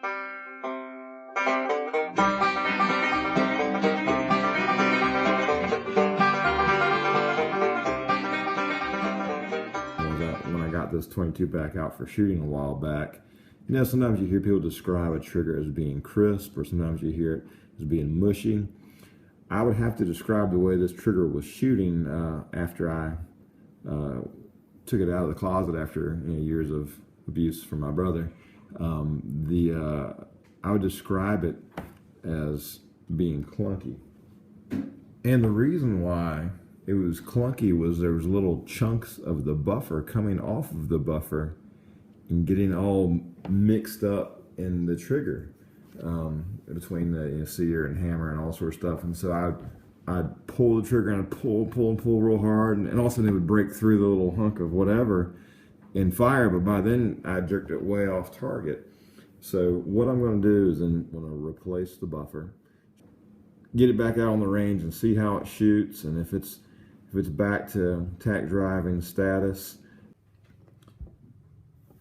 When I got this 22 back out for shooting a while back, you know, sometimes you hear people describe a trigger as being crisp, or sometimes you hear it as being mushy. I would have to describe the way this trigger was shooting after I took it out of the closet after, you know, years of abuse from my brother. I would describe it as being clunky. And the reason why it was clunky was there was little chunks of the buffer coming off of the buffer and getting all mixed up in the trigger between the sear and hammer and all sorts of stuff. And so I'd pull the trigger and I'd pull real hard, and all of a sudden it would break through the little hunk of whatever and fire, but by then I jerked it way off target. So what I'm going to do is I'm going to replace the buffer, get it back out on the range and see how it shoots, and if it's back to tack driving status.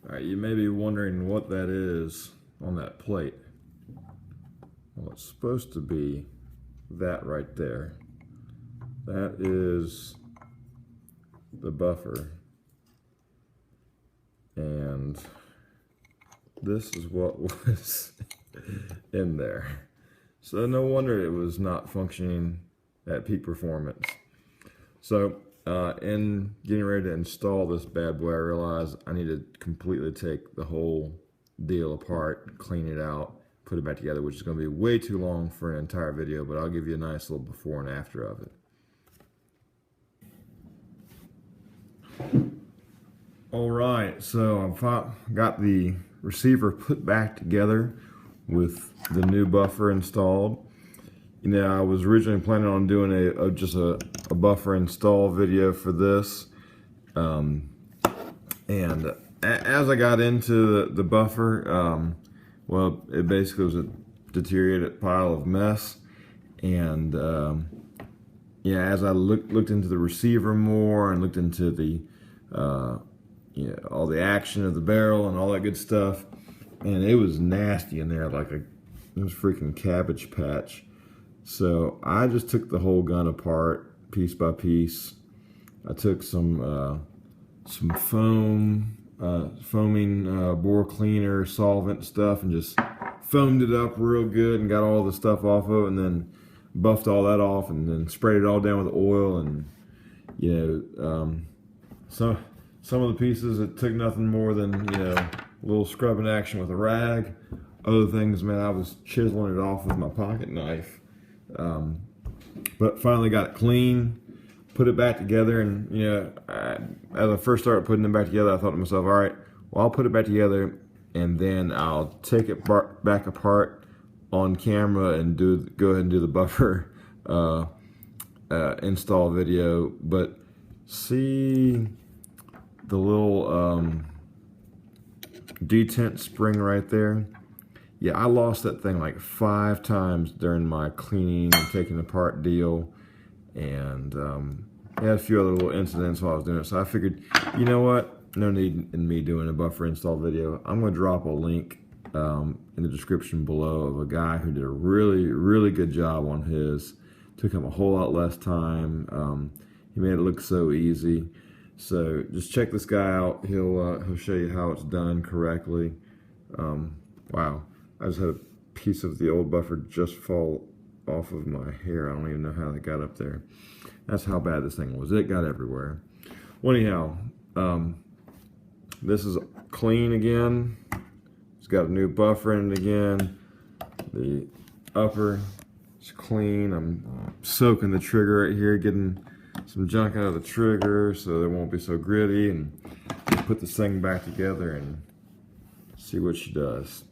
All right, you may be wondering what that is on that plate. Well, it's supposed to be that right there. That is the buffer. And this is what was in there. So no wonder it was not functioning at peak performance. So in getting ready to install this bad boy, I realized I need to completely take the whole deal apart, clean it out, put it back together, which is going to be way too long for an entire video, but I'll give you a nice little before and after of it. All right, so I've got the receiver put back together with the new buffer installed. You know, I was originally planning on doing just a buffer install video for this, and as I got into the buffer, well, it basically was a deteriorated pile of mess, and yeah, as I looked into the receiver more and looked into the all the action of the barrel and all that good stuff, and it was nasty in there, like it was freaking Cabbage Patch. So I just took the whole gun apart piece by piece. I took some foaming bore cleaner solvent stuff and just foamed it up real good and got all the stuff off of it, and then buffed all that off and then sprayed it all down with oil. And some of the pieces, it took nothing more than a little scrubbing action with a rag. Other things, man, I was chiseling it off with my pocket knife. But finally got it clean, put it back together, and as I first started putting it back together, I thought to myself, all right, well, I'll put it back together and then I'll take it back apart on camera and go ahead and do the buffer install video. But see the little detent spring right there? Yeah, I lost that thing like 5 times during my cleaning and taking apart deal, and I had a few other little incidents while I was doing it. So I figured, you know what? No need in me doing a buffer install video. I'm going to drop a link in the description below of a guy who did a really, really good job on his. Took him a whole lot less time. He made it look so easy. So just check this guy out. He'll show you how it's done correctly. Wow. I just had a piece of the old buffer just fall off of my hair. I don't even know how that got up there. That's how bad this thing was. It got everywhere. Well, anyhow, this is clean again. It's got a new buffer in it again. The upper is clean. I'm soaking the trigger right here, getting some junk out of the trigger so it won't be so gritty, and put this thing back together and see what she does.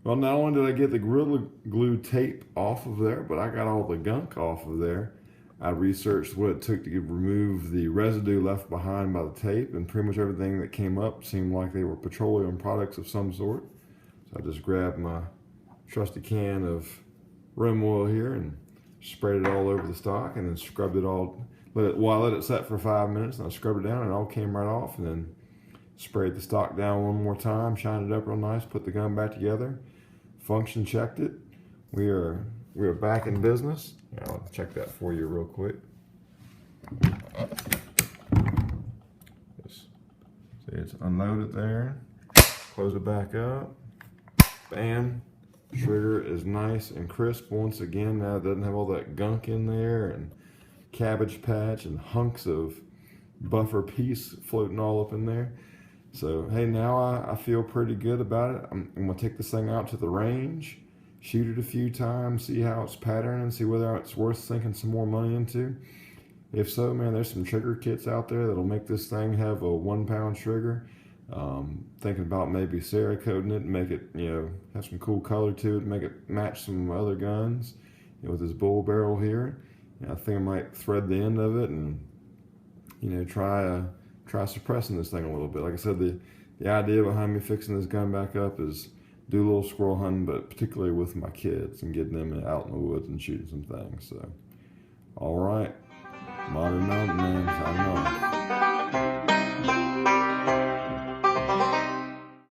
Well, not only did I get the Gorilla Glue tape off of there, but I got all the gunk off of there. I researched what it took to remove the residue left behind by the tape, and pretty much everything that came up seemed like they were petroleum products of some sort. So I just grabbed my trusty can of rim oil here and sprayed it all over the stock, and then scrubbed it all. I let it set for 5 minutes, and I scrubbed it down, and it all came right off, and then sprayed the stock down one more time, shined it up real nice, put the gun back together, function checked it. We are back in business. I'll check that for you real quick. Just see, it's unloaded there. Close it back up. Bam. Trigger is nice and crisp once again. Now it doesn't have all that gunk in there and cabbage patch and hunks of buffer piece floating all up in there. So hey, now I feel pretty good about it. I'm gonna take this thing out to the range, shoot it a few times, see how it's patterning, see whether it's worth sinking some more money into. If so, man, there's some trigger kits out there that'll make this thing have a 1 pound trigger. Thinking about maybe Cerakoting it and make it, have some cool color to it, make it match some other guns, with this bull barrel here. I think I might thread the end of it and, try suppressing this thing a little bit. Like I said, the idea behind me fixing this gun back up is do a little squirrel hunting, but particularly with my kids and getting them out in the woods and shooting some things. So, all right.